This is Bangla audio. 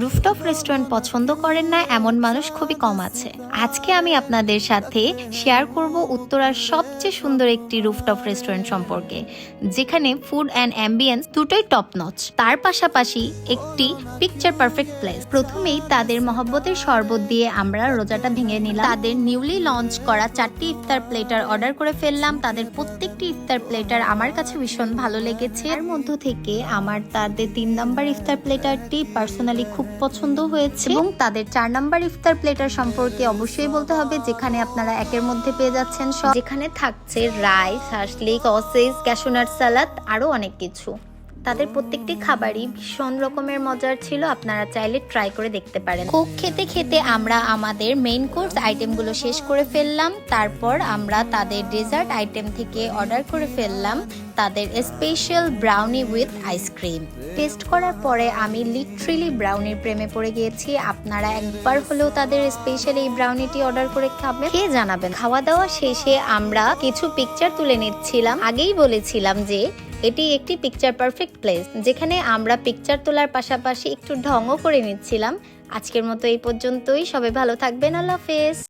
রুফটপ রেস্টুরেন্ট পছন্দ করেন না এমন মানুষ খুবই কম আছে। আজকে আমি আপনাদের সাথে শেয়ার করব উত্তরার সবচেয়ে সুন্দর একটি রুফটপ রেস্টুরেন্ট সম্পর্কে, যেখানে ফুড অ্যান্ড অ্যাম্বিয়েন্স দুটোই টপ নচ, তার পাশাপাশি একটি পিকচার পারফেক্ট প্লেস। প্রথমেই তাদের মহব্বতের শরবত দিয়ে আমরা রোজাটা ভেঙে নিলাম। তাদের নিউলি লঞ্চ করা 4টি ইফতার প্লেটার অর্ডার করে ফেললাম। তাদের প্রত্যেকটি ইফতার প্লেটার আমার কাছে ভীষণ ভালো লেগেছে। এর মধ্য থেকে আমার তাদের 3 নাম্বার ইফতার প্লেটারটি পার্সোনালি খুব পছন্দ হয়েছে, এবং তাদের 4 নাম্বার ইফতার প্লেটার সম্পর্কে অবশ্যই বলতে হবে, যেখানে আপনারা একের মধ্যে পেয়ে যাচ্ছেন সব, যেখানে থাকছে রাইস, হাসলি, সসেজ, ক্যাশনাট সালাদ, আরো অনেক কিছু। তাদের প্রত্যেকটি খাবারই ভীষণ রকমের মজার ছিল, আপনারা চাইলে ট্রাই করে দেখতে পারেন। কোক খেতে খেতে আমরা আমাদের মেইন কোর্স আইটেমগুলো শেষ করে ফেললাম। তারপর আমরা তাদের ডেজার্ট আইটেম থেকে অর্ডার করে ফেললাম তাদের special brownie with ice cream. Test করার পরে আমি লিটারেলি ব্রাউনির প্রেমে পড়ে গিয়েছি। আপনারা একবার হলেও তাদের স্পেশাল এই ব্রাউনিটি অর্ডার করে খাবেন, খেয়ে জানাবেন। খাওয়া দাওয়া শেষে আমরা কিছু পিকচার তুলে নিচ্ছিলাম। আগেই বলেছিলাম যে এটি একটি পিকচার পারফেক্ট প্লেস, যেখানে আমরা পিকচার তোলার পাশাপাশি একটু ঢংও করে নিচ্ছিলাম। আজকের মতো এই পর্যন্তই। সবাই ভালো থাকবেন। আল্লাহ হাফেজ।